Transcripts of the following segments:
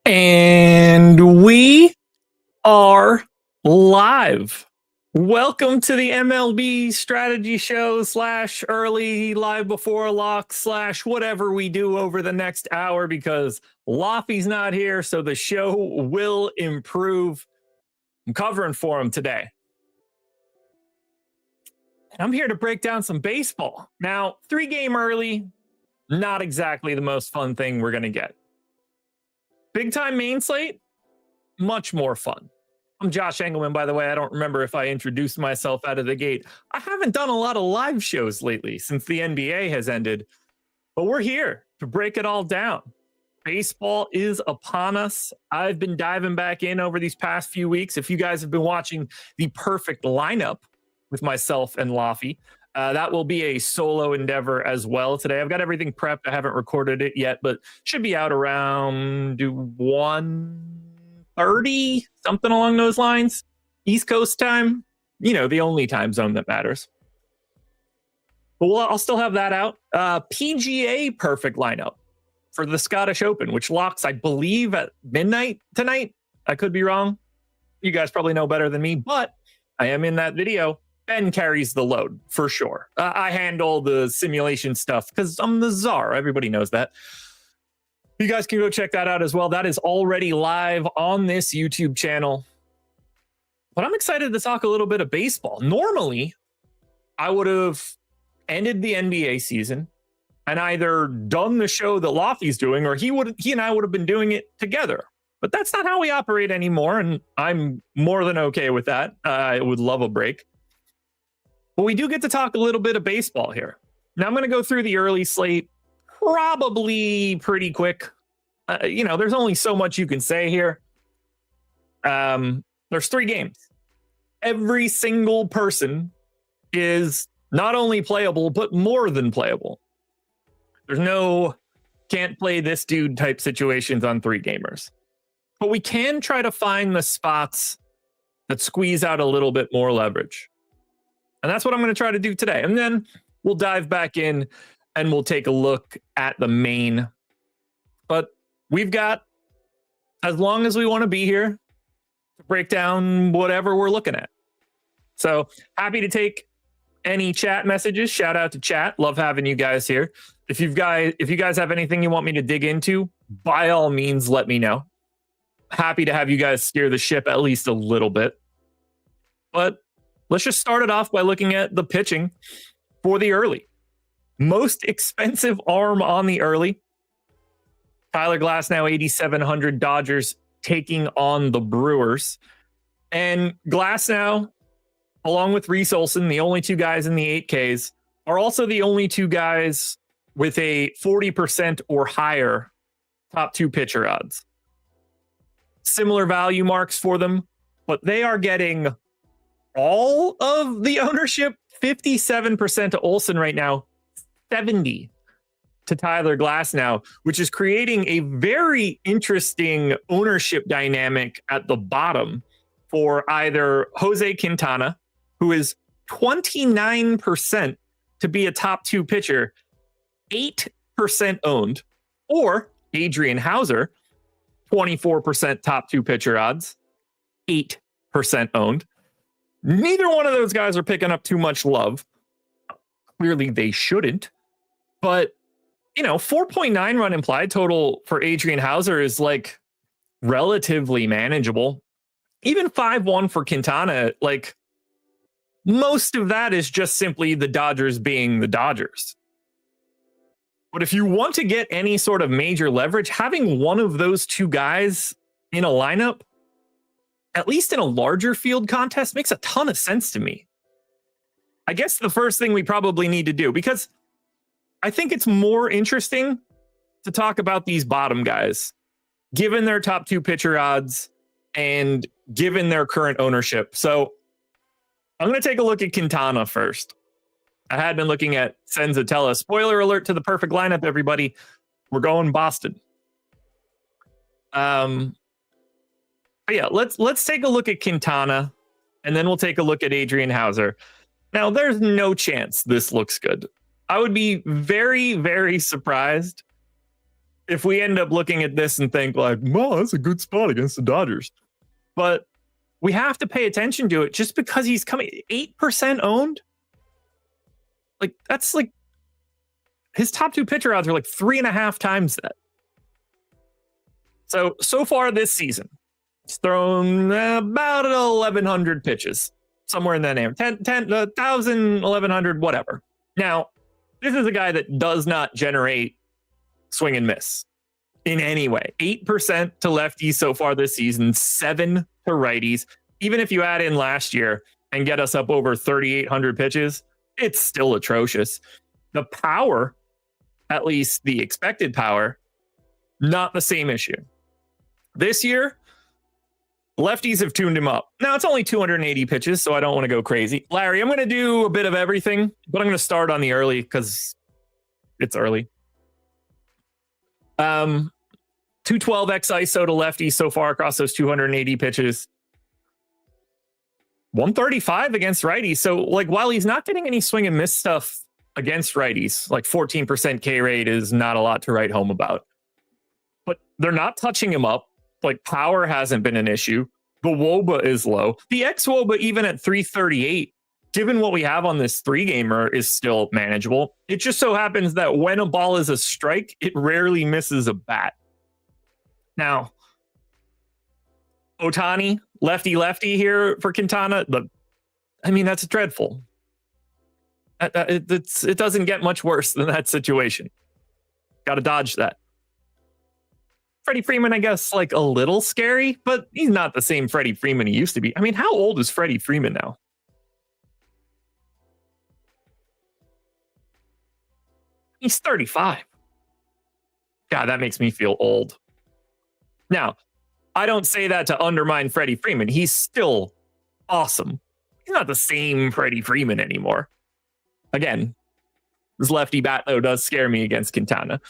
And we are live. Welcome to the MLB strategy show / early live before lock / whatever we do over the next hour, because Loffy's not here, so the show will improve. I'm covering for him today. And I'm here to break down some baseball. Now, 3-game early, not exactly the most fun thing we're going to get. Big time main slate, much more fun. I'm Josh Engelman, by the way. I don't remember if I introduced myself out of the gate. I haven't done a lot of live shows lately since the NBA has ended, but we're here to break it all down. Baseball is upon us. I've been diving back in over these past few weeks. If you guys have been watching the perfect lineup with myself and Loffy, that will be a solo endeavor as well today. I've got everything prepped. I haven't recorded it yet, but should be out around 1:30, something along those lines. East Coast time, the only time zone that matters. But I'll still have that out. PGA perfect lineup for the Scottish Open, which locks, I believe, at midnight tonight. I could be wrong. You guys probably know better than me, but I am in that video. Ben carries the load for sure. I handle the simulation stuff because I'm the czar. Everybody knows that. You guys can go check that out as well. That is already live on this YouTube channel. But I'm excited to talk a little bit of baseball. Normally, I would have ended the NBA season and either done the show that Loffy's doing, or he and I would have been doing it together. But that's not how we operate anymore, and I'm more than okay with that. I would love a break. But we do get to talk a little bit of baseball here. Now I'm going to go through the early slate probably pretty quick. There's only so much you can say here. There's 3 games. Every single person is not only playable, but more than playable. There's no can't play this dude type situations on 3 gamers. But we can try to find the spots that squeeze out a little bit more leverage. And that's what I'm going to try to do today. And then we'll dive back in and we'll take a look at the main. But we've got as long as we want to be here to break down whatever we're looking at. So happy to take any chat messages. Shout out to chat. Love having you guys here. If you guys have anything you want me to dig into, by all means, let me know. Happy to have you guys steer the ship at least a little bit. But let's just start it off by looking at the pitching for the early. Most expensive arm on the early. Tyler Glasnow, 8,700 Dodgers taking on the Brewers. And Glasnow, along with Reese Olson, the only 2 guys in the 8Ks, are also the only 2 guys with a 40% or higher top 2 pitcher odds. Similar value marks for them, but they are getting all of the ownership. 57% to Olson right now, 70 to Tyler Glasnow, which is creating a very interesting ownership dynamic at the bottom for either Jose Quintana, who is 29% to be a top 2 pitcher, 8% owned, or Adrian Houser, 24% top 2 pitcher odds, 8% owned. Neither one of those guys are picking up too much love. Clearly they shouldn't. But, 4.9 run implied total for Adrian Houser is like relatively manageable. Even 5-1 for Quintana, like most of that is just simply the Dodgers being the Dodgers. But if you want to get any sort of major leverage, having one of those 2 guys in a lineup, at least in a larger field contest, makes a ton of sense to me. I guess the first thing we probably need to do, because I think it's more interesting to talk about these bottom guys, given their top 2 pitcher odds and given their current ownership. So I'm going to take a look at Quintana first. I had been looking at Senzatella. Spoiler alert to the perfect lineup, everybody. We're going Boston. But yeah, let's take a look at Quintana, and then we'll take a look at Adrian Houser. Now, there's no chance this looks good. I would be very, very surprised if we end up looking at this and think like, well, that's a good spot against the Dodgers. But we have to pay attention to it just because he's coming 8% owned. Like, that's like his top two pitcher odds are like 3.5 times that. So far this season, he's thrown about 1,100 pitches, somewhere in that name, 1,000, 1,100, whatever. Now, this is a guy that does not generate swing and miss in any way. 8% to lefties so far this season, 7 to righties. Even if you add in last year and get us up over 3,800 pitches, it's still atrocious. The power, at least the expected power, not the same issue. This year, lefties have tuned him up. Now, it's only 280 pitches, so I don't want to go crazy. Larry, I'm going to do a bit of everything, but I'm going to start on the early because it's early. 212x ISO to lefties so far across those 280 pitches. 135 against righties. So, like, while he's not getting any swing and miss stuff against righties, like 14% K rate is not a lot to write home about. But they're not touching him up. Like, power hasn't been an issue. The WOBA is low. The XWOBA, even at 338, given what we have on this 3-gamer, is still manageable. It just so happens that when a ball is a strike, it rarely misses a bat. Now, Ohtani, lefty here for Quintana. That's dreadful. It doesn't get much worse than that situation. Got to dodge that. Freddie Freeman, I guess, like a little scary, but he's not the same Freddie Freeman he used to be. I mean, how old is Freddie Freeman now? He's 35. God, that makes me feel old. Now, I don't say that to undermine Freddie Freeman. He's still awesome. He's not the same Freddie Freeman anymore. Again, this lefty bat, though, does scare me against Quintana.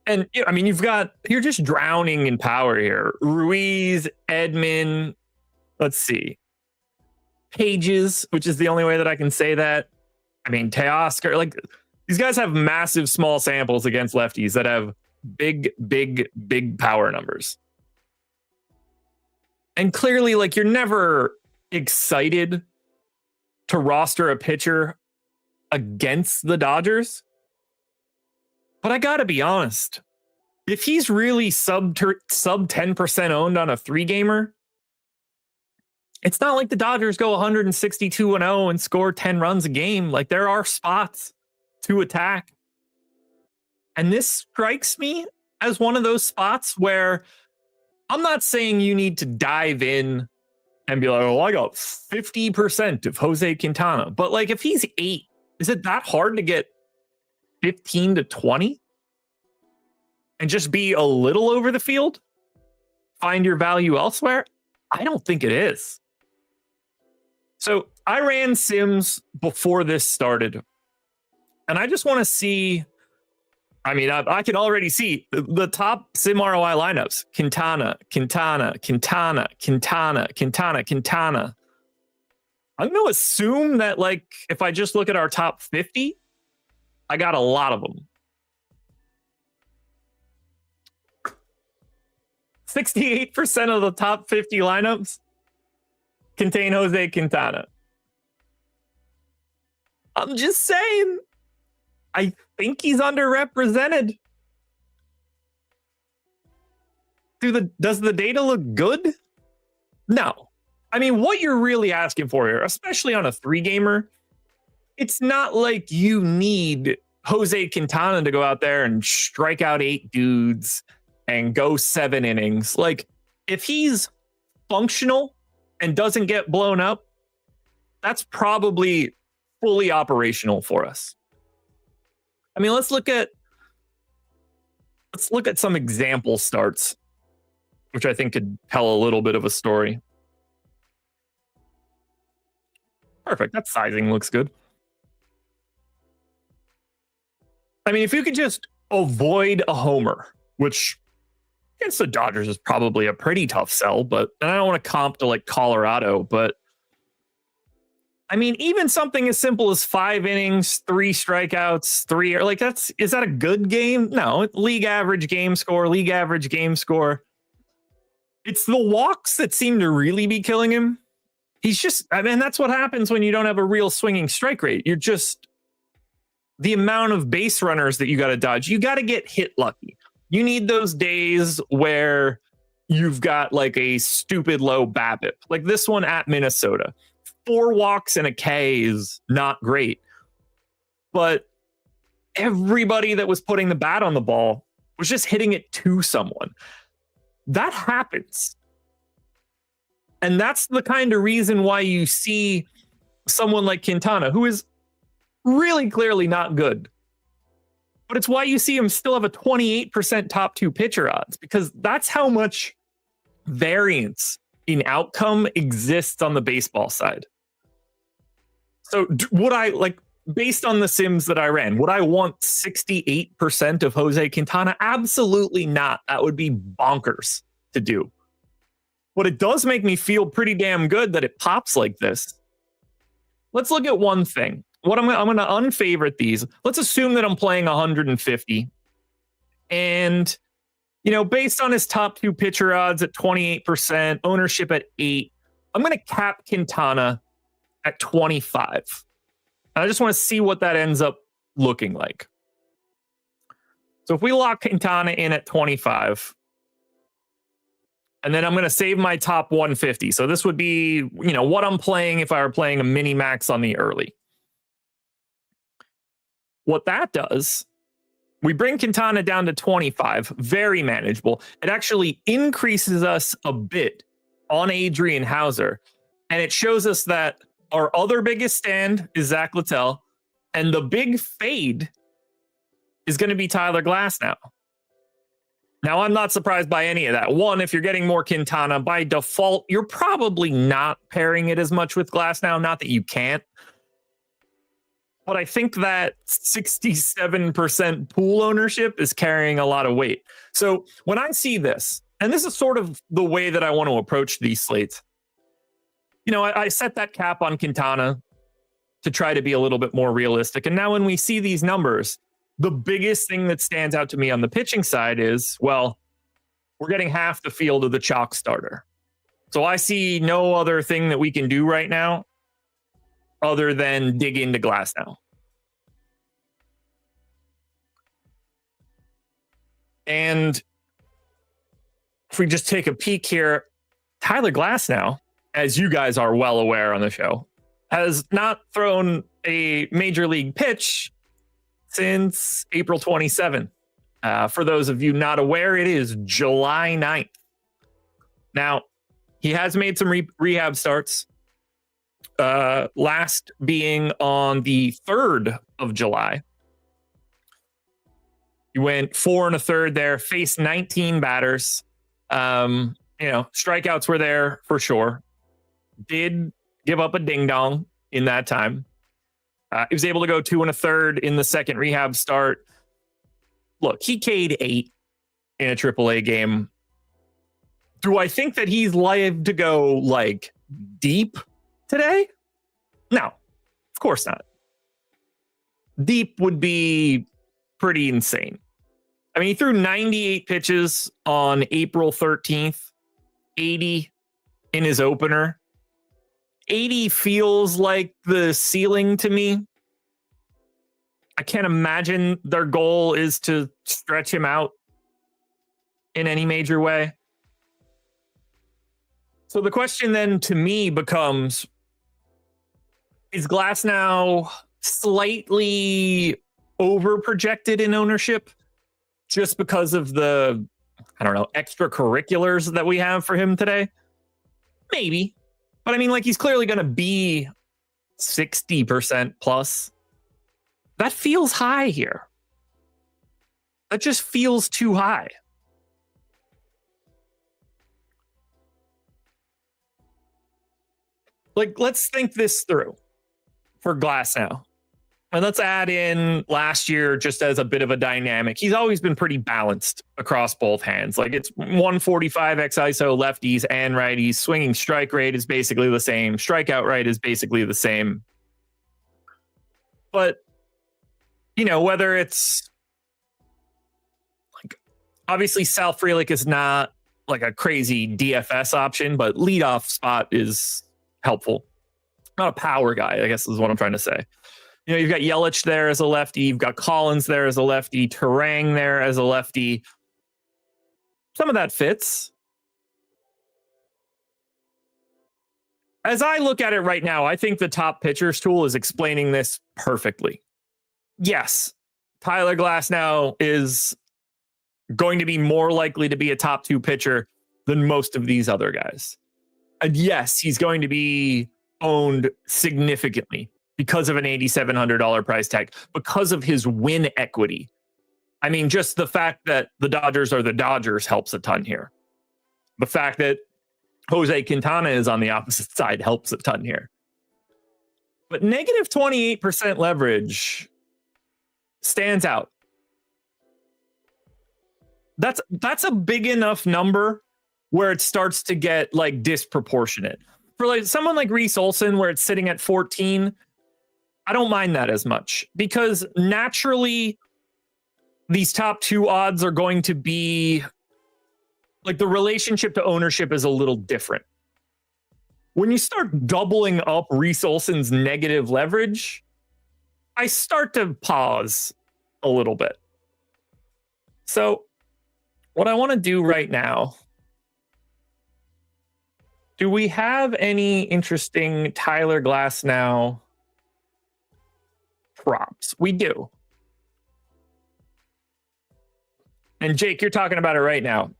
And, I mean, you're just drowning in power here. Ruiz, Edman, let's see. Pages, which is the only way that I can say that. I mean, Teoscar, like, these guys have massive small samples against lefties that have big power numbers. And clearly, like, you're never excited to roster a pitcher against the Dodgers. But I gotta be honest, if he's really sub 10% owned on a 3-gamer, it's not like the Dodgers go 162-0 and score 10 runs a game. Like, there are spots to attack. And this strikes me as one of those spots where I'm not saying you need to dive in and be like, oh, I got 50% of Jose Quintana. But, like, if he's 8, is it that hard to get 15 to 20 and just be a little over the field? Find your value elsewhere? I don't think it is. So I ran Sims before this started, and I just want to see. I mean, I can already see the top Sim ROI lineups: Quintana. I'm going to assume that, like, if I just look at our top 50, I got a lot of them. 68% of the top 50 lineups contain Jose Quintana. I'm just saying, I think he's underrepresented. Does the data look good? No. I mean, what you're really asking for here, especially on a 3-gamer, it's not like you need Jose Quintana to go out there and strike out 8 dudes and go 7 innings. Like, if he's functional and doesn't get blown up, that's probably fully operational for us. I mean, let's look at some example starts, which I think could tell a little bit of a story. Perfect. That sizing looks good. I mean, if you could just avoid a homer, which against the Dodgers is probably a pretty tough sell, but and I don't want to comp to like Colorado, but I mean, even something as simple as 5 innings, 3 strikeouts, 3 like is that a good game? No, league average game score, league average game score. It's the walks that seem to really be killing him. He's just, I mean, that's what happens when you don't have a real swinging strike rate. You're just, the amount of base runners that you got to dodge, you got to get hit lucky. You need those days where you've got like a stupid low BABIP, like this one at Minnesota. 4 walks and a K is not great, but everybody that was putting the bat on the ball was just hitting it to someone. That happens. And that's the kind of reason why you see someone like Quintana, who is really clearly not good, but it's why you see him still have a 28% top 2 pitcher odds, because that's how much variance in outcome exists on the baseball side. So would I, like, based on the sims that I ran, would I want 68% of Jose Quintana? Absolutely not. That would be bonkers to do. But it does make me feel pretty damn good that it pops like this. Let's look at one thing. What I'm going to unfavorite these. Let's assume that I'm playing 150. And, you know, based on his top 2 pitcher odds at 28%, ownership at 8, I'm going to cap Quintana at 25. I just want to see what that ends up looking like. So if we lock Quintana in at 25, and then I'm going to save my top 150. So this would be, you know, what I'm playing if I were playing a mini max on the early. What that does, we bring Quintana down to 25, very manageable. It actually increases us a bit on Adrian Houser. And it shows us that our other biggest stand is Zach Littell, and the big fade is going to be Tyler Glasnow. Now, I'm not surprised by any of that. One, if you're getting more Quintana, by default, you're probably not pairing it as much with Glasnow. Not that you can't. But I think that 67% pool ownership is carrying a lot of weight. So when I see this, and this is sort of the way that I want to approach these slates, you know, I set that cap on Quintana to try to be a little bit more realistic. And now when we see these numbers, the biggest thing that stands out to me on the pitching side is, well, we're getting half the field of the chalk starter. So I see no other thing that we can do right now other than dig into Glasnow. And if we just take a peek here, Tyler Glasnow, as you guys are well aware on the show, has not thrown a major league pitch since April 27th. For those of you not aware, it is July 9th. Now, he has made some rehab starts, last being on the 3rd of July. He went 4 1/3 there, faced 19 batters. You know, strikeouts were there for sure. Did give up a ding dong in that time. He was able to go 2 1/3 in the second rehab start. Look, he K'd 8 in a AAA game. Do I think that he's live to go like deep today? No, of course not. Deep would be pretty insane. I mean, he threw 98 pitches on April 13th, 80 in his opener. 80 feels like the ceiling to me. I can't imagine their goal is to stretch him out in any major way. So the question then to me becomes, is Glasnow slightly over projected in ownership just because of the, I don't know, extracurriculars that we have for him today? Maybe. But I mean, like, he's clearly going to be 60% plus. That feels high here. That just feels too high. Like, let's think this through for Glasnow. And let's add in last year just as a bit of a dynamic. He's always been pretty balanced across both hands. Like it's 145 x ISO lefties and righties. Swinging strike rate is basically the same. Strikeout rate is basically the same. But, you know, whether it's like, obviously Sal Frelick is not like a crazy DFS option, but leadoff spot is helpful. Not a power guy, I guess is what I'm trying to say. You know, you've got Yelich there as a lefty. You've got Collins there as a lefty. Terang there as a lefty. Some of that fits. As I look at it right now, I think the top pitchers tool is explaining this perfectly. Yes, Tyler Glasnow is going to be more likely to be a top 2 pitcher than most of these other guys. And yes, he's going to be owned significantly because of an $8,700 price tag, because of his win equity. I mean, just the fact that the Dodgers are the Dodgers helps a ton here. The fact that Jose Quintana is on the opposite side helps a ton here. But negative 28% leverage stands out. That's a big enough number where it starts to get like disproportionate. For like someone like Reese Olson, where it's sitting at 14, I don't mind that as much because naturally these top 2 odds are going to be like the relationship to ownership is a little different. When you start doubling up Reese Olson's negative leverage, I start to pause a little bit. So what I want to do right now, do we have any interesting Tyler Glasnow props? We do. And Jake, you're talking about it right now.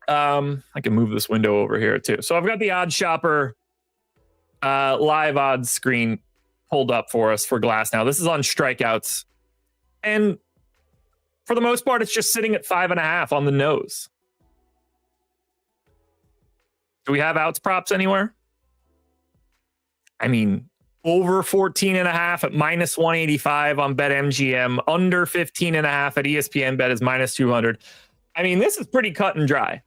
I can move this window over here too. So I've got the Odds Shopper live odds screen pulled up for us for Glasnow. This is on strikeouts. And for the most part, it's just sitting at 5.5 on the nose. Do we have outs props anywhere? I mean, over 14.5 at minus 185 on BetMGM, under 15.5 at ESPN Bet is minus 200. I mean, this is pretty cut and dry.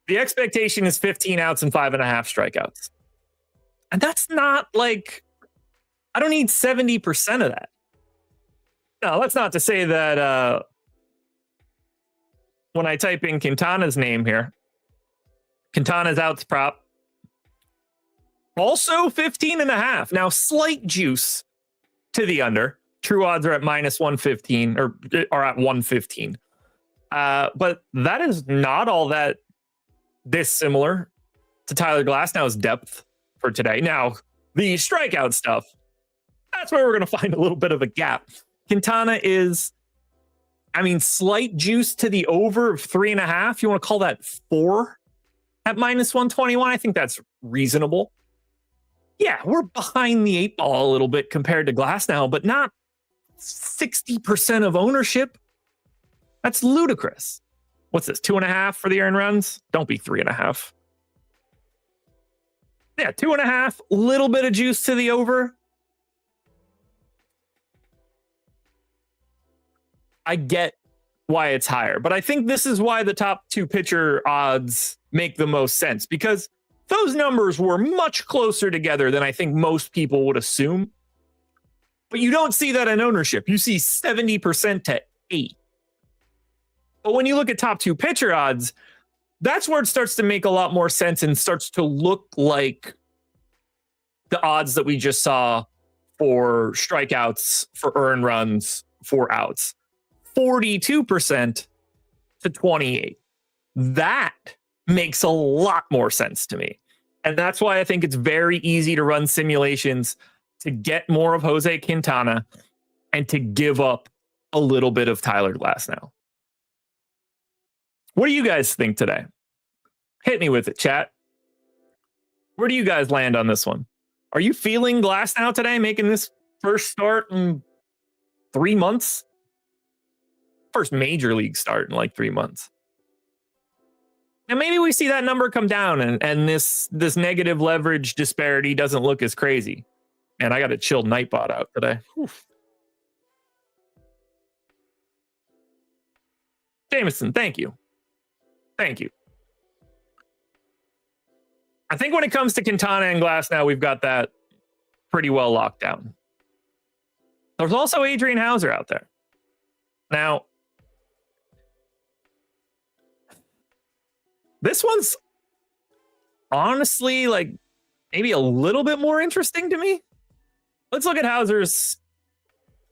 The expectation is 15 outs and 5.5 strikeouts. And that's not like, I don't need 70% of that. Now, that's not to say that when I type in Quintana's name here, Quintana's outs prop, also 15.5. Now, slight juice to the under. True odds are at minus 115 or are at 115. But that is not all that dissimilar to Tyler Glasnow's depth for today. Now, the strikeout stuff, that's where we're going to find a little bit of a gap. Quintana is, I mean, slight juice to the over of 3.5. You want to call that 4 at minus 121? I think that's reasonable. Yeah, we're behind the 8 ball a little bit compared to Glasnow, but not 60% of ownership. That's ludicrous. What's this, 2.5 for the earned runs? Don't be 3.5. Yeah, 2.5, little bit of juice to the over. I get why it's higher, but I think this is why the top 2 pitcher odds make the most sense, because those numbers were much closer together than I think most people would assume. But you don't see that in ownership. You see 70% to 8. But when you look at top 2 pitcher odds, that's where it starts to make a lot more sense and starts to look like the odds that we just saw for strikeouts, for earned runs, for outs. 42% to 28. That makes a lot more sense to me. And that's why I think it's very easy to run simulations to get more of Jose Quintana and to give up a little bit of Tyler Glasnow. What do you guys think today? Hit me with it, chat. Where do you guys land on this one? Are you feeling Glasnow today, making this first start in 3 months? First major league start in like 3 months. And maybe we see that number come down and this negative leverage disparity doesn't look as crazy. Man, I got a chilled Nightbot out today. Oof. Jameson, thank you. Thank you. I think when it comes to Quintana and Glasnow, we've got that pretty well locked down. There's also Adrian Houser out there. Now, this one's honestly like maybe a little bit more interesting to me. Let's look at Houser's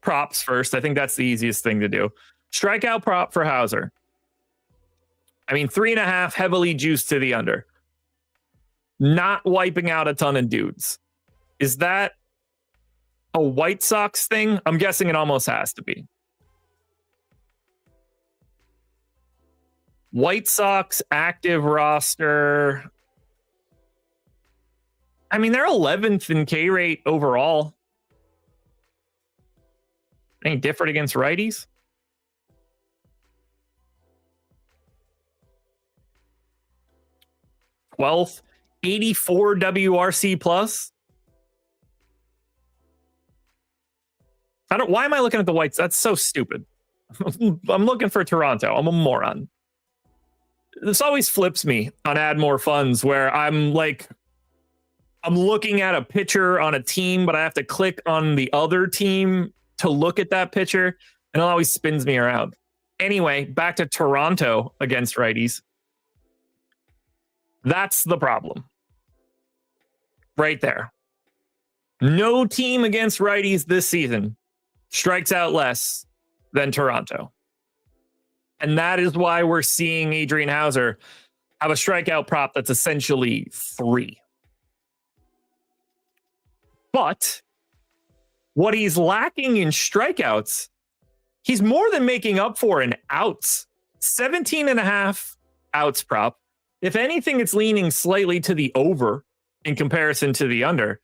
props first. I think that's the easiest thing to do. Strikeout prop for Houser. I mean, 3.5 heavily juiced to the under. Not wiping out a ton of dudes. Is that a White Sox thing? I'm guessing it almost has to be. White Sox active roster. I mean, they're 11th in K rate overall. Any different against righties? Twelfth, 84 WRC plus. Why am I looking at the Whites? That's so stupid. I'm looking for Toronto. I'm a moron. This always flips me on Add More Funds where I'm looking at a pitcher on a team, but I have to click on the other team to look at that pitcher, and it always spins me around. Anyway, back to Toronto against righties. That's the problem. Right there. No team against righties this season strikes out less than Toronto. And that is why we're seeing Adrian Houser have a strikeout prop that's essentially 3. But what he's lacking in strikeouts, he's more than making up for in outs. 17.5 outs prop. If anything, it's leaning slightly to the over in comparison to the under.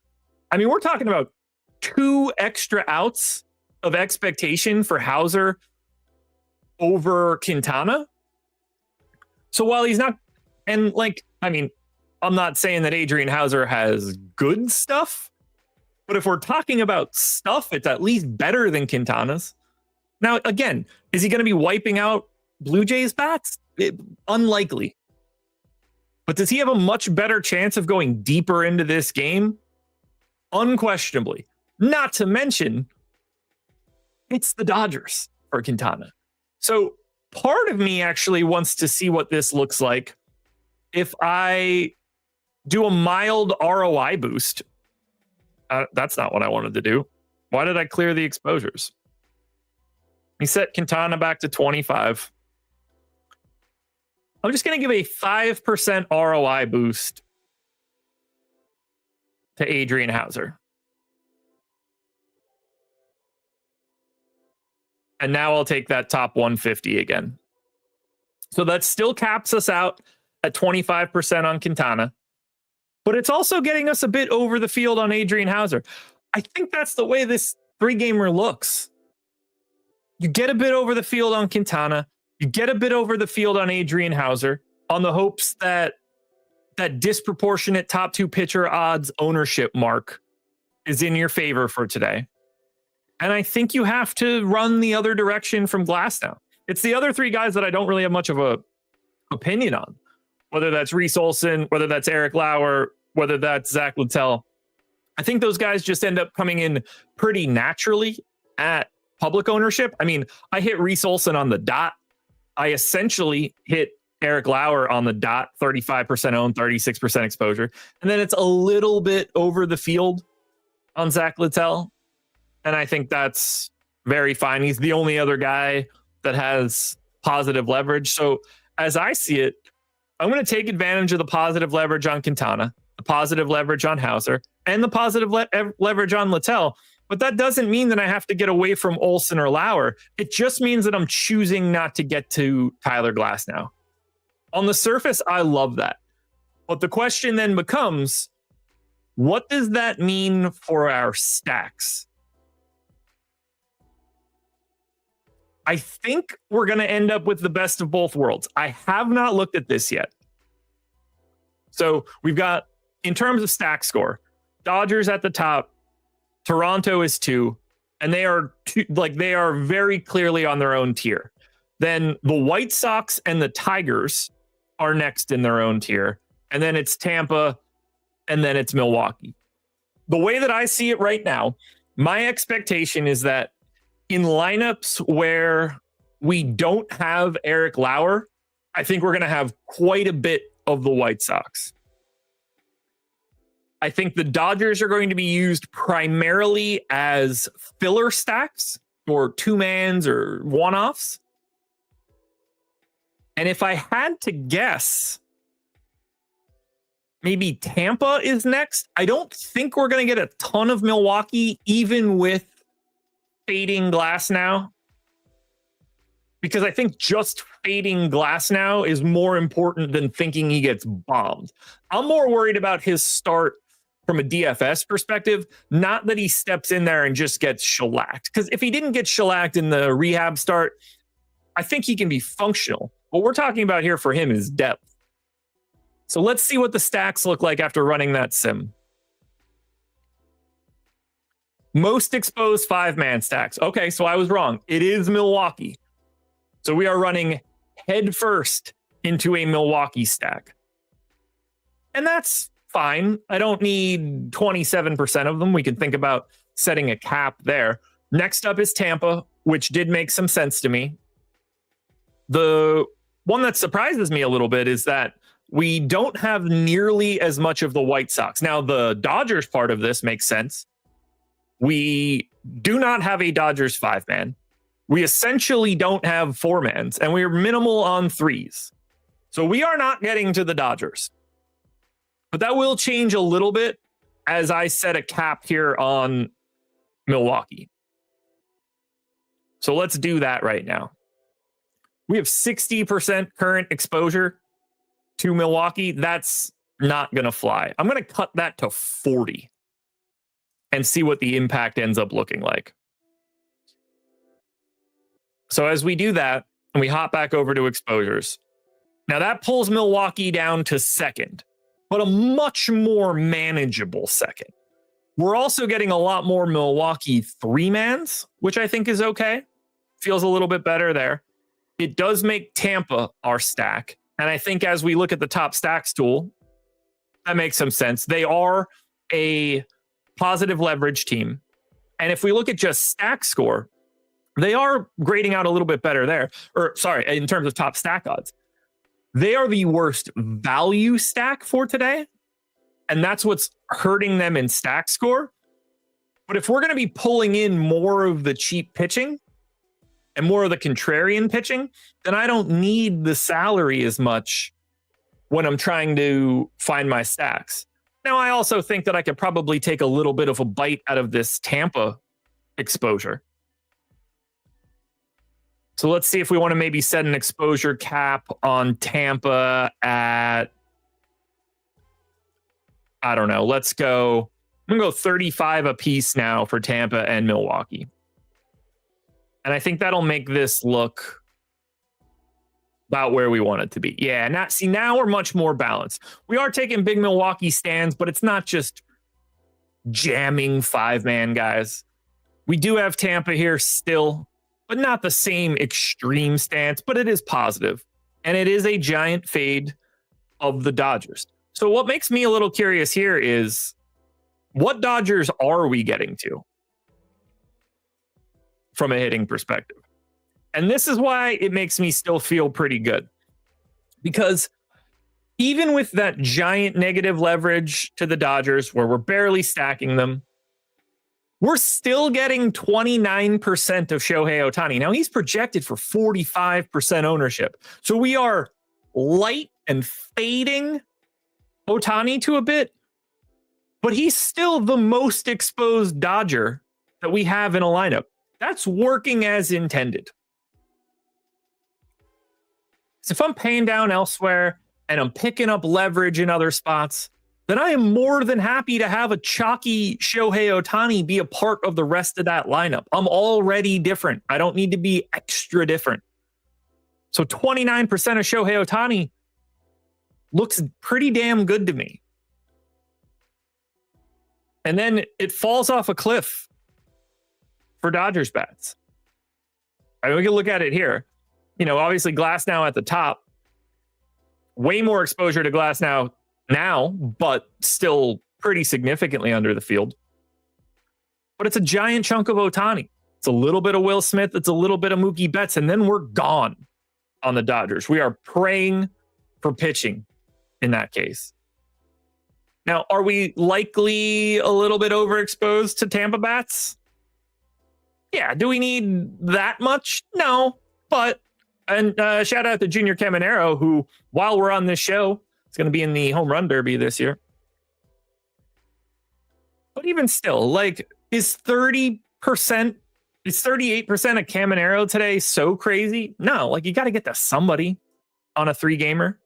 I mean, we're talking about 2 extra outs of expectation for Houser over Quintana. So while he's not, and I'm not saying that Adrian Houser has good stuff, but if we're talking about stuff, it's at least better than Quintana's. Now, again, is he going to be wiping out Blue Jays bats? Unlikely. But does he have a much better chance of going deeper into this game? Unquestionably. Not to mention, it's the Dodgers for Quintana. So part of me actually wants to see what this looks like if I do a mild ROI boost. That's not what I wanted to do. Why did I clear the exposures? We set Quintana back to 25. I'm just going to give a 5% ROI boost to Adrian Houser. And now I'll take that top 150 again. So that still caps us out at 25% on Quintana. But it's also getting us a bit over the field on Adrian Houser. I think that's the way this 3-gamer looks. You get a bit over the field on Quintana. You get a bit over the field on Adrian Houser on the hopes that that disproportionate top 2 pitcher odds ownership mark is in your favor for today. And I think you have to run the other direction from Glasnow. It's the other 3 guys that I don't really have much of a opinion on, whether that's Reese Olson, whether that's Eric Lauer, whether that's Zach Littell. I think those guys just end up coming in pretty naturally at public ownership. I mean, I hit Reese Olson on the dot. I essentially hit Eric Lauer on the dot, 35% owned, 36% exposure. And then it's a little bit over the field on Zach Littell. And I think that's very fine. He's the only other guy that has positive leverage. So as I see it, I'm going to take advantage of the positive leverage on Quintana, the positive leverage on Houser, and the positive leverage on Littell. But that doesn't mean that I have to get away from Olson or Lauer. It just means that I'm choosing not to get to Tyler Glasnow. On the surface, I love that. But the question then becomes, what does that mean for our stacks? I think we're going to end up with the best of both worlds. I have not looked at this yet. So we've got, in terms of stack score, Dodgers at the top, Toronto is 2, and they are they are very clearly on their own tier. Then the White Sox and the Tigers are next in their own tier, and then it's Tampa, and then it's Milwaukee. The way that I see it right now, my expectation is that in lineups where we don't have Eric Lauer, I think we're going to have quite a bit of the White Sox. I think the Dodgers are going to be used primarily as filler stacks or two-mans or one-offs. And if I had to guess, maybe Tampa is next. I don't think we're going to get a ton of Milwaukee, even with fading Glasnow, because I think just fading Glasnow is more important than thinking he gets bombed. I'm more worried about his start from a DFS perspective, not that he steps in there and just gets shellacked. Because if he didn't get shellacked in the rehab start, I think he can be functional. What we're talking about here for him is depth. So let's see what the stacks look like after running that sim. Most exposed 5-man stacks. Okay, so I was wrong. It is Milwaukee. So we are running head first into a Milwaukee stack. And that's fine. I don't need 27% of them. We can think about setting a cap there. Next up is Tampa, which did make some sense to me. The one that surprises me a little bit is that we don't have nearly as much of the White Sox. Now, the Dodgers part of this makes sense. We do not have a Dodgers 5-man. We essentially don't have 4-mans, and we're minimal on 3s. So we are not getting to the Dodgers. But that will change a little bit as I set a cap here on Milwaukee. So let's do that right now. We have 60% current exposure to Milwaukee. That's not going to fly. I'm going to cut that to 40 and see what the impact ends up looking like. So as we do that, and we hop back over to exposures, now that pulls Milwaukee down to second, but a much more manageable second. We're also getting a lot more Milwaukee 3-mans, which I think is okay. Feels a little bit better there. It does make Tampa our stack. And I think as we look at the top stacks tool, that makes some sense. They are a positive leverage team. And if we look at just stack score, they are grading out a little bit better there. Or sorry, in terms of top stack odds. They are the worst value stack for today. And that's what's hurting them in stack score. But if we're going to be pulling in more of the cheap pitching and more of the contrarian pitching, then I don't need the salary as much when I'm trying to find my stacks. Now, I also think that I could probably take a little bit of a bite out of this Tampa exposure. So let's see if we want to maybe set an exposure cap on Tampa at, I don't know, I'm going to go 35 a piece now for Tampa and Milwaukee. And I think that'll make this look about where we want it to be. Yeah, now we're much more balanced. We are taking big Milwaukee stands, but it's not just jamming 5-man guys. We do have Tampa here still, but not the same extreme stance, but it is positive. And it is a giant fade of the Dodgers. So what makes me a little curious here is, what Dodgers are we getting to from a hitting perspective? And this is why it makes me still feel pretty good. Because even with that giant negative leverage to the Dodgers, where we're barely stacking them, we're still getting 29% of Shohei Ohtani. Now, he's projected for 45% ownership. So we are light and fading Ohtani to a bit, but he's still the most exposed Dodger that we have in a lineup. That's working as intended. So if I'm paying down elsewhere and I'm picking up leverage in other spots, then I am more than happy to have a chalky Shohei Ohtani be a part of the rest of that lineup. I'm already different. I don't need to be extra different. So 29% of Shohei Ohtani looks pretty damn good to me. And then it falls off a cliff for Dodgers bats. All right, we can look at it here. Obviously Glasnow at the top. Way more exposure to Glasnow now, but still pretty significantly under the field. But it's a giant chunk of Ohtani. It's a little bit of Will Smith. It's a little bit of Mookie Betts. And then we're gone on the Dodgers. We are praying for pitching in that case. Now, are we likely a little bit overexposed to Tampa bats? Yeah. Do we need that much? No. But, and shout out to Junior Caminero, who, while we're on this show, is going to be in the home run derby this year. But even still, is 30%, is 38% of Caminero today so crazy? No, you got to get to somebody on a 3-gamer.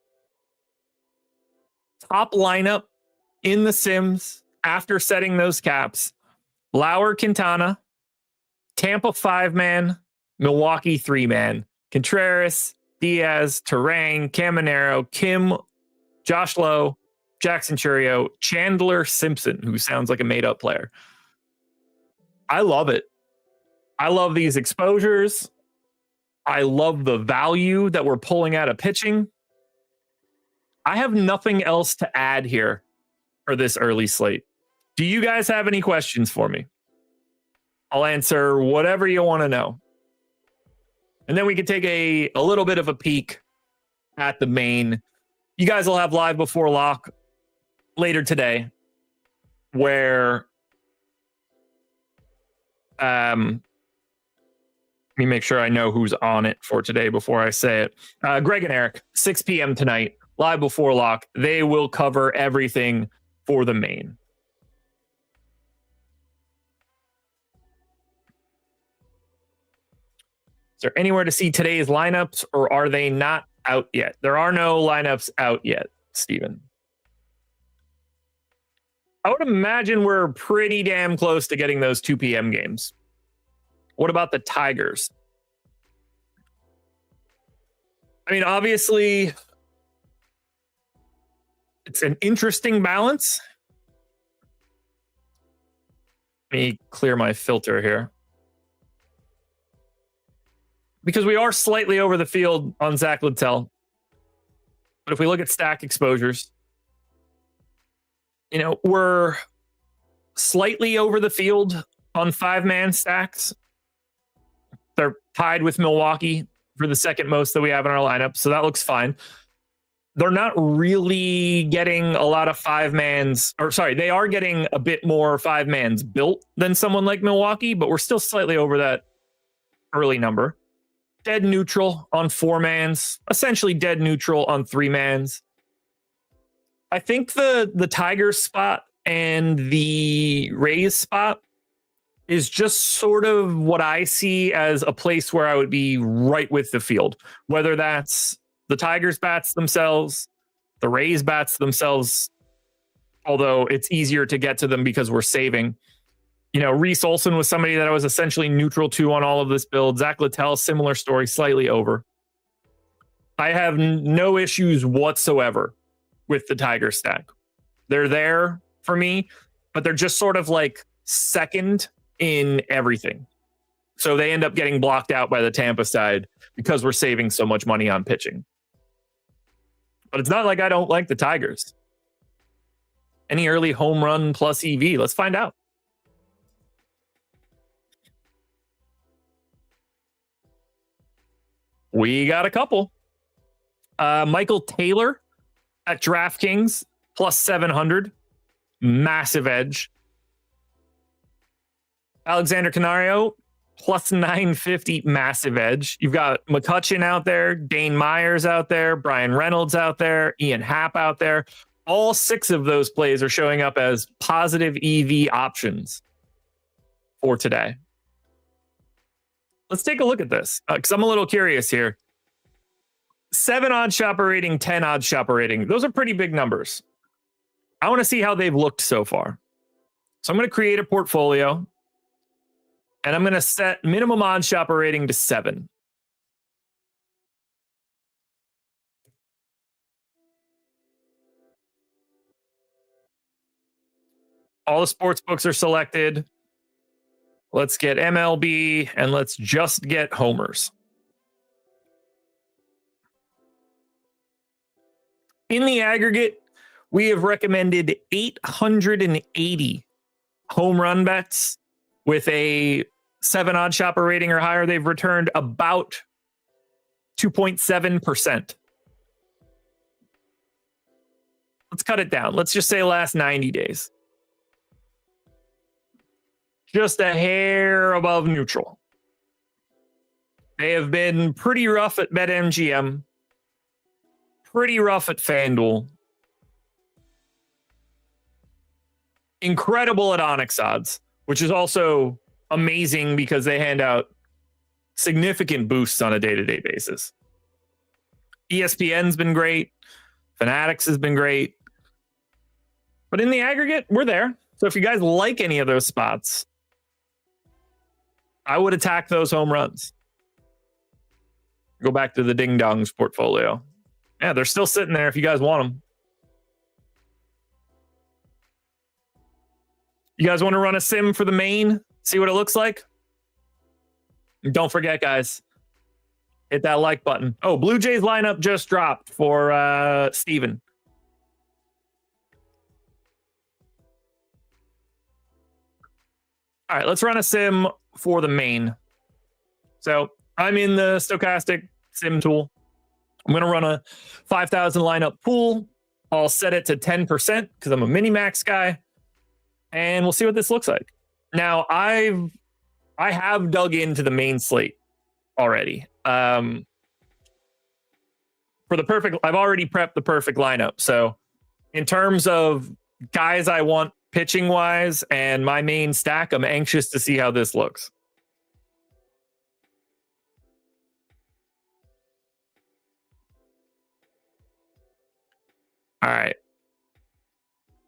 Top lineup in the Sims after setting those caps. Lauer, Quintana, Tampa 5-man, Milwaukee 3-man. Contreras, Diaz, Terang, Caminero, Kim, Josh Lowe, Jackson Churio, Chandler Simpson, who sounds like a made-up player. I love it. I love these exposures. I love the value that we're pulling out of pitching. I have nothing else to add here for this early slate. Do you guys have any questions for me? I'll answer whatever you want to know. And then we can take a little bit of a peek at the main. You guys will have live before lock later today, where let me make sure I know who's on it for today before I say it. Greg and Eric, 6 p.m. tonight, live before lock. They will cover everything for the main. Is there anywhere to see today's lineups, or are they not out yet? There are no lineups out yet, Steven. I would imagine we're pretty damn close to getting those 2 p.m. games. What about the Tigers? I mean, obviously, it's an interesting balance. Let me clear my filter here. Because we are slightly over the field on Zach Littell. But if we look at stack exposures, we're slightly over the field on 5-man stacks. They're tied with Milwaukee for the second most that we have in our lineup. So that looks fine. They're not really getting a lot of 5-mans, or sorry, they are getting a bit more 5-mans built than someone like Milwaukee, but we're still slightly over that early number. Dead neutral on 4-mans, essentially dead neutral on 3-mans. I think the Tigers spot and the Rays spot is just sort of what I see as a place where I would be right with the field, whether that's the Tigers bats themselves, the Rays bats themselves, although it's easier to get to them because we're saving. Reese Olson was somebody that I was essentially neutral to on all of this build. Zach Littell, similar story, slightly over. I have no issues whatsoever with the Tiger stack. They're there for me, but they're just sort of second in everything. So they end up getting blocked out by the Tampa side because we're saving so much money on pitching. But it's not like I don't like the Tigers. Any early home run plus EV? Let's find out. We got a couple. Michael Taylor at DraftKings plus 700. Massive edge. Alexander Canario plus 950. Massive edge. You've got McCutcheon out there, Dane Myers out there, Brian Reynolds out there, Ian Happ out there. All 6 of those plays are showing up as positive EV options for today. Let's take a look at this because I'm a little curious here. 7 odd shopper rating, 10 odd shopper rating. Those are pretty big numbers. I want to see how they've looked so far. So I'm going to create a portfolio and I'm going to set minimum odd shopper rating to 7. All the sports books are selected. Let's get MLB and let's just get homers. In the aggregate, we have recommended 880 home run bets with a 7 odd shopper rating or higher. They've returned about 2.7%. Let's cut it down. Let's just say last 90 days. Just a hair above neutral. They have been pretty rough at BetMGM, pretty rough at FanDuel, incredible at Onyx odds, which is also amazing because they hand out significant boosts on a day-to-day basis. ESPN's been great. Fanatics has been great. But in the aggregate, we're there. So if you guys like any of those spots, I would attack those home runs. Go back to the Ding Dongs portfolio. Yeah, they're still sitting there if you guys want them. You guys want to run a sim for the main? See what it looks like? And don't forget, guys, hit that like button. Oh, Blue Jays lineup just dropped for Steven. All right, let's run a sim for the main. So I'm in the Stokastic sim tool. I'm going to run a 5,000 lineup pool. I'll set it to 10% because I'm a mini-max guy. And we'll see what this looks like. Now, I have dug into the main slate already. For the perfect, I've already prepped the perfect lineup. So in terms of guys I want pitching wise and my main stack, I'm anxious to see how this looks. All right.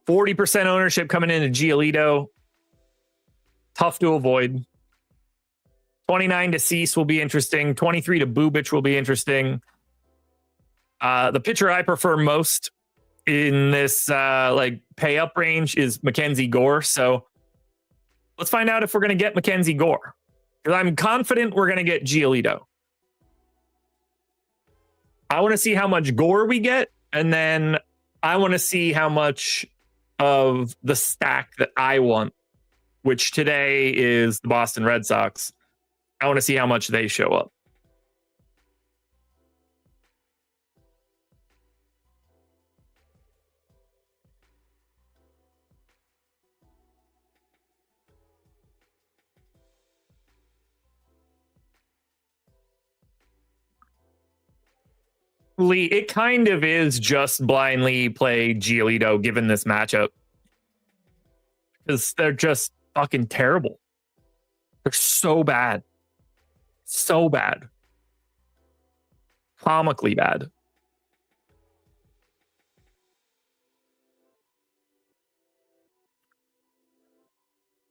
40% ownership coming into Giolito. Tough to avoid. 29 to Cease will be interesting. 23 to Bubic will be interesting. The pitcher I prefer most in this pay up range is Mackenzie Gore. So let's find out if we're going to get Mackenzie Gore. Because I'm confident we're going to get Giolito. I want to see how much Gore we get. And then I want to see how much of the stack that I want, which today is the Boston Red Sox. I want to see how much they show up. Lee, it kind of is just blindly play Giolito given this matchup. Because they're just fucking terrible. They're so bad. So bad. Comically bad.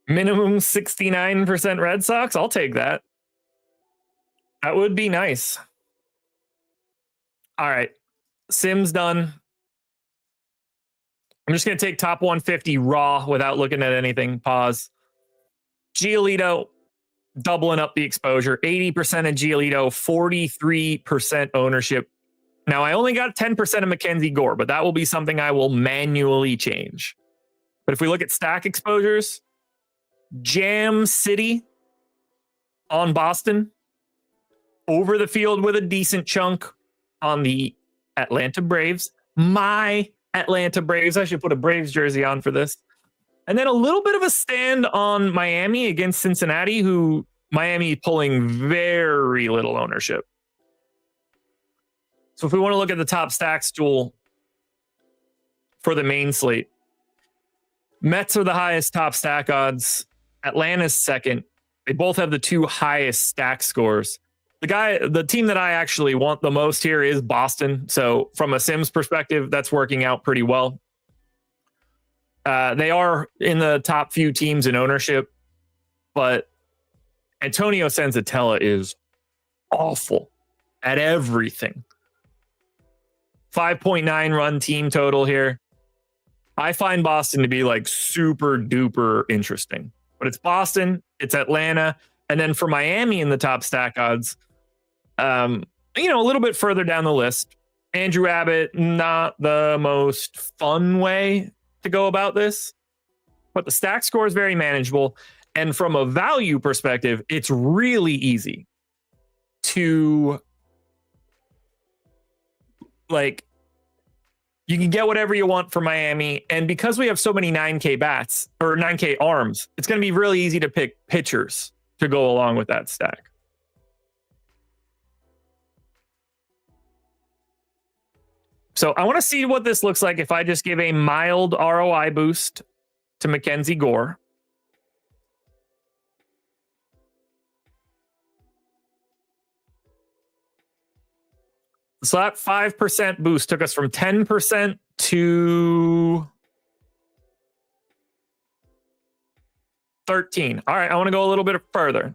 Minimum 69% Red Sox. I'll take that. That would be nice. All right. Sim's done. I'm just going to take top 150 raw without looking at anything. Pause. Giolito, doubling up the exposure. 80% of Giolito, 43% ownership. Now, I only got 10% of Mackenzie Gore, but that will be something I will manually change. But if we look at stack exposures, Jam City on Boston, over the field with a decent chunk on the Atlanta Braves. My Atlanta Braves. I should put a Braves jersey on for this. And then a little bit of a stand on Miami against Cincinnati, who Miami pulling very little ownership. So if we want to look at the top stacks tool for the main slate, Mets are the highest top stack odds. Atlanta's second. They both have the two highest stack scores. The team that I actually want the most here is Boston. So from a Sims perspective, that's working out pretty well. They are in the top few teams in ownership, but Antonio Senzatella is awful at everything. 5.9 run team total here. I find Boston to be like super duper interesting. But it's Boston, it's Atlanta, and then for Miami in the top stack odds, a little bit further down the list, Andrew Abbott, not the most fun way to go about this, but the stack score is very manageable. And from a value perspective, it's really easy to you can get whatever you want for Miami. And because we have so many 9K bats or 9K arms, it's going to be really easy to pick pitchers to go along with that stack. So I want to see what this looks like if I just give a mild ROI boost to Mackenzie Gore. So that 5% boost took us from 10% to 13. All right, I want to go a little bit further.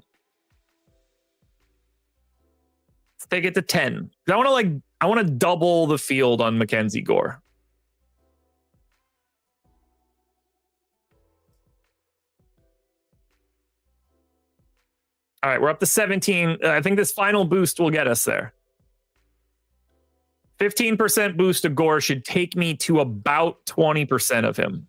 Let's take it to 10. I want to double the field on Mackenzie Gore. All right, we're up to 17. I think this final boost will get us there. 15% boost to Gore should take me to about 20% of him.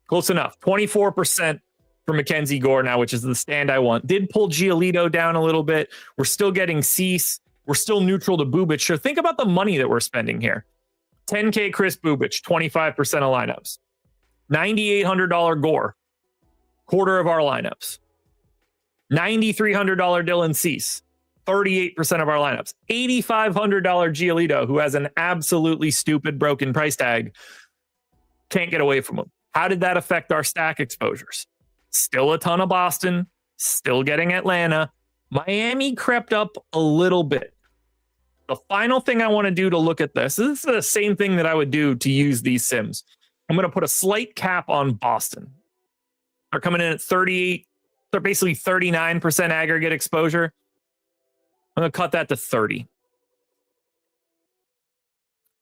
Close enough. 24% for Mackenzie Gore now, which is the stand I want. Did pull Giolito down a little bit. We're still getting Cease. We're still neutral to Bubic. So think about the money that we're spending here. 10K Chris Bubic, 25% of lineups. $9,800 Gore, quarter of our lineups. $9,300 Dylan Cease, 38% of our lineups. $8,500 Giolito, who has an absolutely stupid broken price tag. Can't get away from him. How did that affect our stack exposures? Still a ton of Boston, still getting Atlanta. Miami crept up a little bit. The final thing I want to do to look at this is the same thing that I would do to use these sims. I'm going to put a slight cap on Boston. They're coming in at 38. They're basically 39% aggregate exposure. I'm going to cut that to 30.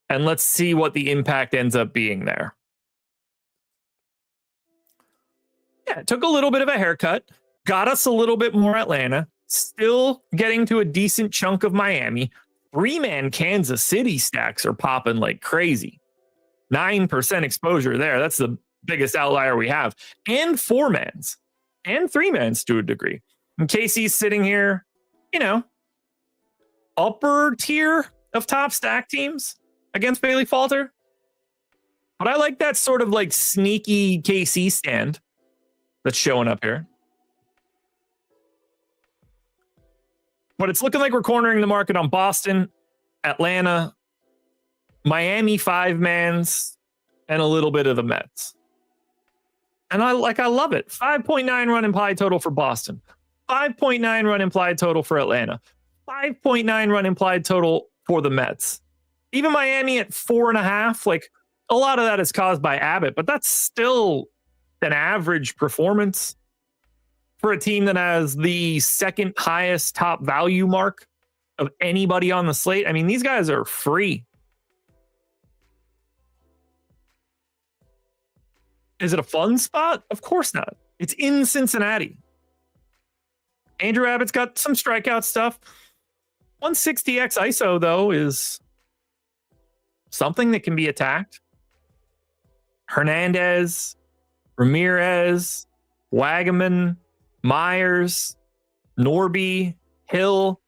And let's see what the impact ends up being there. Yeah, it took a little bit of a haircut. Got us a little bit more Atlanta. Still getting to a decent chunk of Miami. 3-man Kansas City stacks are popping like crazy. 9% exposure there. That's the biggest outlier we have. And 4-mans. And 3-mans to a degree. And KC's sitting here, upper tier of top stack teams against Bailey Falter. But I like that sort of like sneaky KC stand that's showing up here. But it's looking like we're cornering the market on Boston, Atlanta, Miami 5-mans, and a little bit of the Mets. And I love it. 5.9 run implied total for Boston. 5.9 run implied total for Atlanta. 5.9 run implied total for the Mets. Even Miami at 4.5. Like, a lot of that is caused by Abbott, but that's still an average performance for a team that has the second highest top value mark of anybody on the slate. I mean, these guys are free. Is it a fun spot? Of course not. It's in Cincinnati. Andrew Abbott's got some strikeout stuff. 160x ISO, though, is something that can be attacked. Hernandez, Ramirez, Wagaman, Myers, Norby, Hill.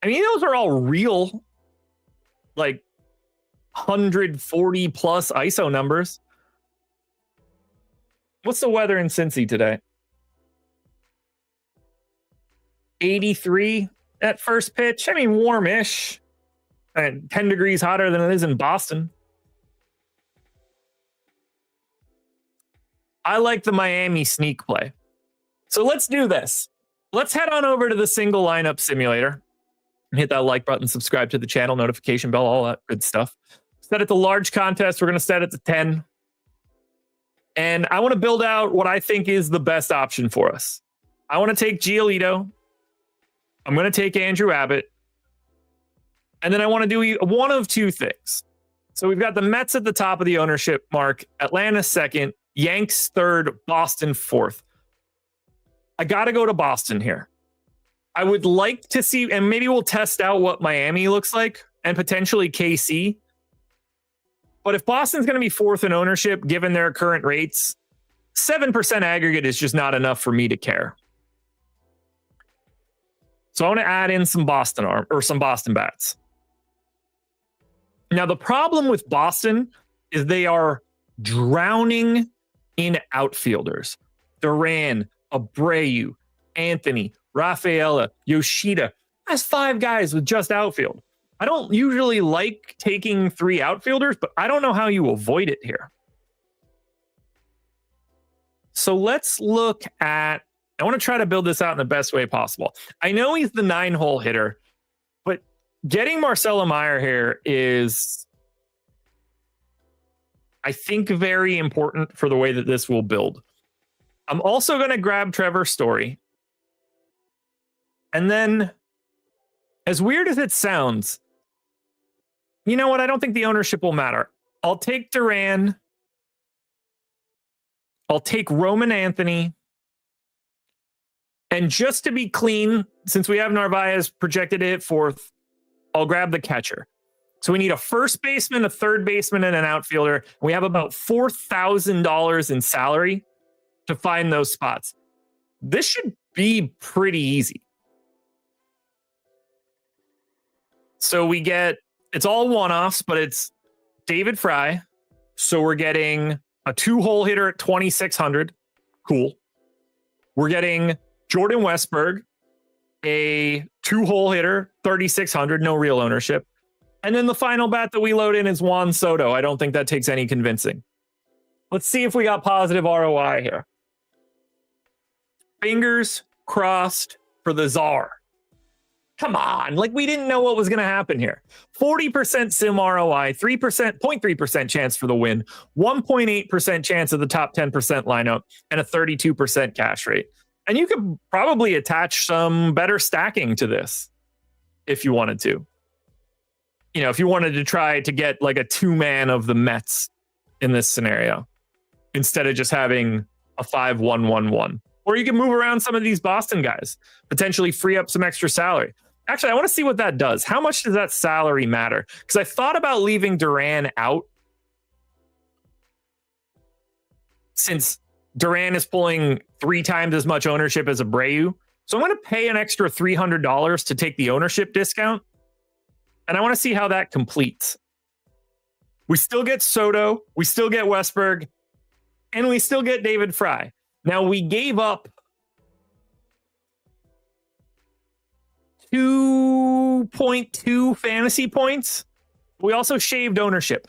I mean, those are all real, like 140 plus ISO numbers. What's the weather in Cincy today? 83 at first pitch. I mean, warmish. And 10 degrees hotter than it is in Boston. I like the Miami sneak play. So let's do this. Let's head on over to the single lineup simulator and hit that like button, subscribe to the channel, notification bell, all that good stuff. Set it to large contest. We're going to set it to 10. And I want to build out what I think is the best option for us. I want to take Giolito. I'm going to take Andrew Abbott. And then I want to do one of two things. So we've got the Mets at the top of the ownership mark, Atlanta second, Yanks third, Boston fourth. I got to go to Boston here. I would like to see, and maybe we'll test out what Miami looks like and potentially KC. But if Boston's going to be fourth in ownership, given their current rates, 7% aggregate is just not enough for me to care. So I want to add in some Boston bats. Now, the problem with Boston is they are drowning in outfielders. Duran, Abreu, Anthony, Rafaela, Yoshida. That's 5 guys with just outfield. I don't usually like taking 3 outfielders, but I don't know how you avoid it here. So let's look at, I want to try to build this out in the best way possible. I know he's the 9-hole hitter, but getting Marcelo Meyer here is, I think, very important for the way that this will build. I'm also going to grab Trevor Story. And then, as weird as it sounds, you know what? I don't think the ownership will matter. I'll take Duran. I'll take Roman Anthony. And just to be clean, since we have Narvaez projected to hit fourth, I'll grab the catcher. So we need a first baseman, a third baseman, and an outfielder. We have about $4,000 in salary to find those spots. This should be pretty easy. So we get, it's all one-offs, but it's David Fry. So we're getting a 2-hole hitter at 2,600. Cool. We're getting Jordan Westberg, a 2-hole hitter, 3,600, no real ownership. And then the final bat that we load in is Juan Soto. I don't think that takes any convincing. Let's see if we got positive ROI here. Fingers crossed for the czar. Come on, like we didn't know what was going to happen here. 40% sim ROI, 0.3% chance for the win, 1.8% chance of the top 10% lineup, and a 32% cash rate. And you could probably attach some better stacking to this if you wanted to. You know, if you wanted to try to get like a 2-man of the Mets in this scenario, instead of just having a 5-1-1-1. Or you can move around some of these Boston guys, potentially free up some extra salary. Actually, I want to see what that does. How much does that salary matter? Because I thought about leaving Duran out, since Duran is pulling 3 times as much ownership as Abreu. So I'm going to pay an extra $300 to take the ownership discount. And I want to see how that completes. We still get Soto, we still get Westberg, and we still get David Fry. Now, we gave up 2.2 fantasy points. We also shaved ownership.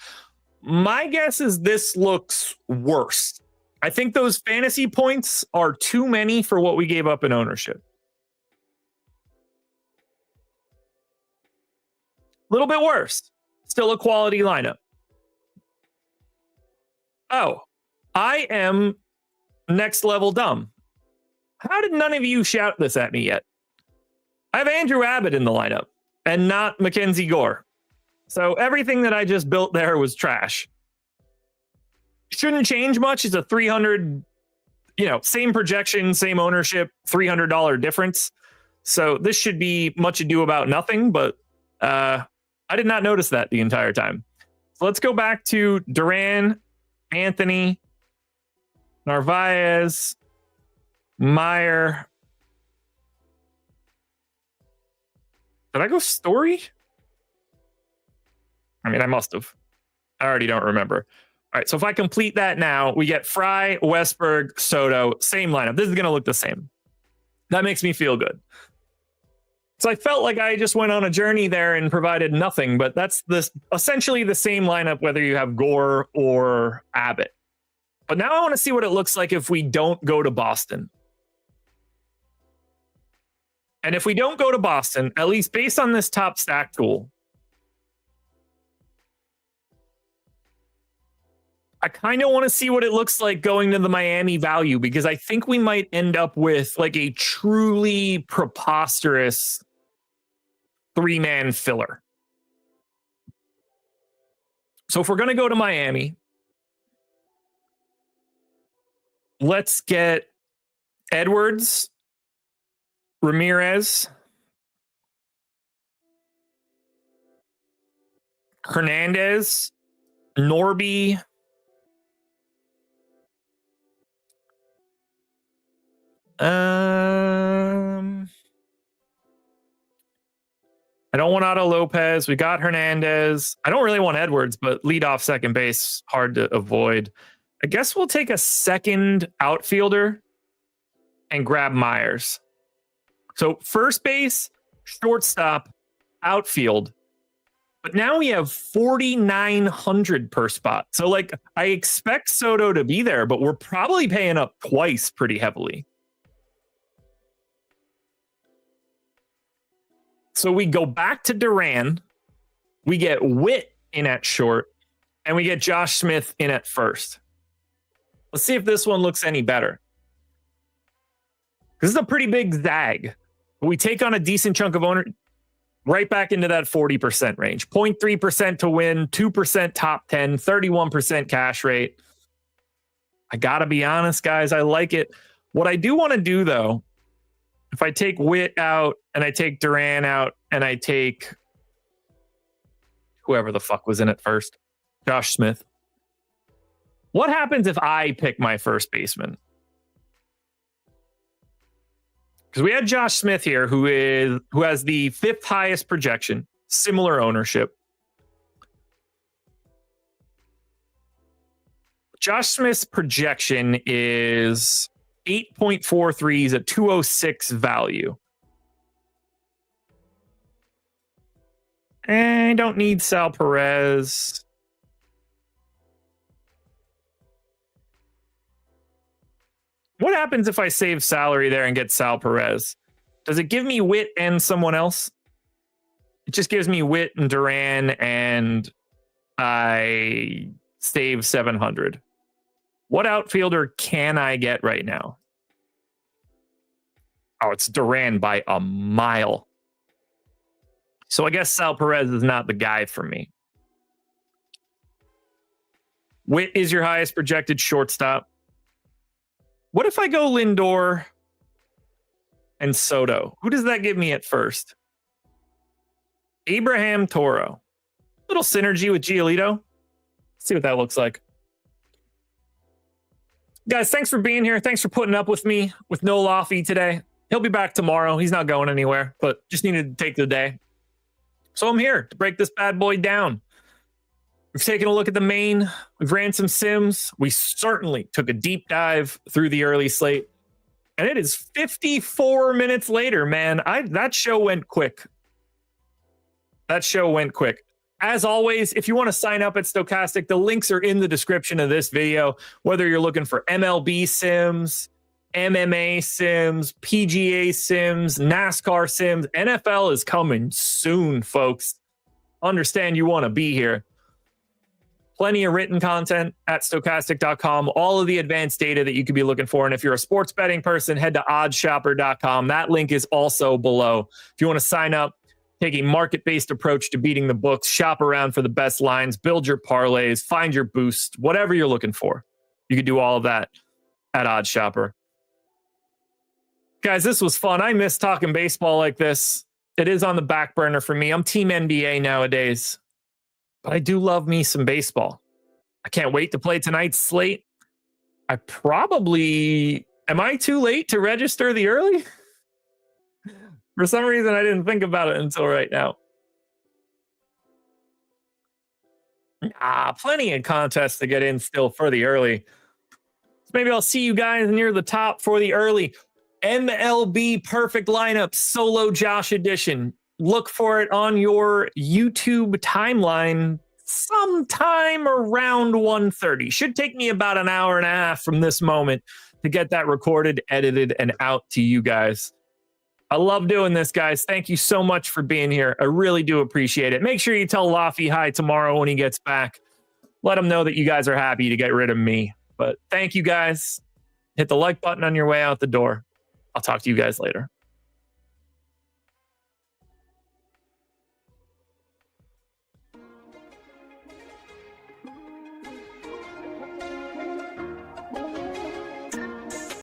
My guess is this looks worse. I think those fantasy points are too many for what we gave up in ownership. A little bit worse. Still a quality lineup. Oh, I am next level dumb. How did none of you shout this at me yet? I have Andrew Abbott in the lineup and not Mackenzie Gore. So everything that I just built there was trash. Shouldn't change much. It's a 300, same projection, same ownership, $300 difference. So this should be much ado about nothing, but I did not notice that the entire time. So let's go back to Duran, Anthony, Narvaez, Meyer. Did I go Story? I mean, I must have. I already don't remember. All right, so if I complete that now, we get Fry, Westberg, Soto, same lineup. This is going to look the same. That makes me feel good. So I felt like I just went on a journey there and provided nothing, but that's essentially the same lineup whether you have Gore or Abbott. But now I want to see what it looks like if we don't go to Boston. And if we don't go to Boston, at least based on this top stack tool, I kind of want to see what it looks like going to the Miami value, because I think we might end up with like a truly preposterous 3-man filler. So if we're going to go to Miami, let's get Edwards, Ramirez, Hernandez, Norby, I don't want Otto Lopez. We got Hernandez. I don't really want Edwards, but lead off second base, hard to avoid. I guess we'll take a second outfielder and grab Myers. So first base, shortstop, outfield. But now we have 4,900 per spot. So like I expect Soto to be there, but we're probably paying up twice pretty heavily. So we go back to Duran, we get Witt in at short, and we get Josh Smith in at first. Let's see if this one looks any better. This is a pretty big zag. We take on a decent chunk of owner, right back into that 40% range. 0.3% to win, 2% top 10, 31% cash rate. I got to be honest, guys, I like it. What I do want to do, though, if I take Witt out and I take Duran out and I take whoever the fuck was in it first, Josh Smith. What happens if I pick my first baseman? Because we had Josh Smith here, who has the 5th highest projection, similar ownership. Josh Smith's projection is 8.43s at 206 value. And I don't need Sal Perez. What happens if I save salary there and get Sal Perez? Does it give me Witt and someone else? It just gives me Witt and Duran, and I save 700. What outfielder can I get right now? Oh, it's Duran by a mile. So I guess Sal Perez is not the guy for me. Witt is your highest projected shortstop. What if I go Lindor and Soto? Who does that give me at first? Abraham Toro. Little synergy with Giolito. Let's see what that looks like. Guys, thanks for being here. Thanks for putting up with me with no Laffy today. He'll be back tomorrow. He's not going anywhere, but just needed to take the day. So I'm here to break this bad boy down. We've taken a look at the main. We've ran some sims. We certainly took a deep dive through the early slate. And it is 54 minutes later, man. That show went quick. That show went quick. As always, if you want to sign up at Stokastic, the links are in the description of this video. Whether you're looking for MLB sims, MMA sims, PGA sims, NASCAR sims, NFL is coming soon, folks. Understand you want to be here. Plenty of written content at stokastic.com. All of the advanced data that you could be looking for. And if you're a sports betting person, head to oddshopper.com. That link is also below. If you want to sign up, take a market-based approach to beating the books, shop around for the best lines, build your parlays, find your boost, whatever you're looking for. You can do all of that at OddsShopper. Guys, this was fun. I miss talking baseball like this. It is on the back burner for me. I'm team NBA nowadays, but I do love me some baseball. I can't wait to play tonight's slate. Am I too late to register the early? For some reason, I didn't think about it until right now. Plenty of contests to get in still for the early. So maybe I'll see you guys near the top for the early. MLB Perfect Lineup Solo Josh Edition. Look for it on your YouTube timeline sometime around 1:30. Should take me about an hour and a half from this moment to get that recorded, edited, and out to you guys. I love doing this, guys. Thank you so much for being here. I really do appreciate it. Make sure you tell Laffy hi tomorrow when he gets back. Let him know that you guys are happy to get rid of me. But thank you, guys. Hit the like button on your way out the door. I'll talk to you guys later.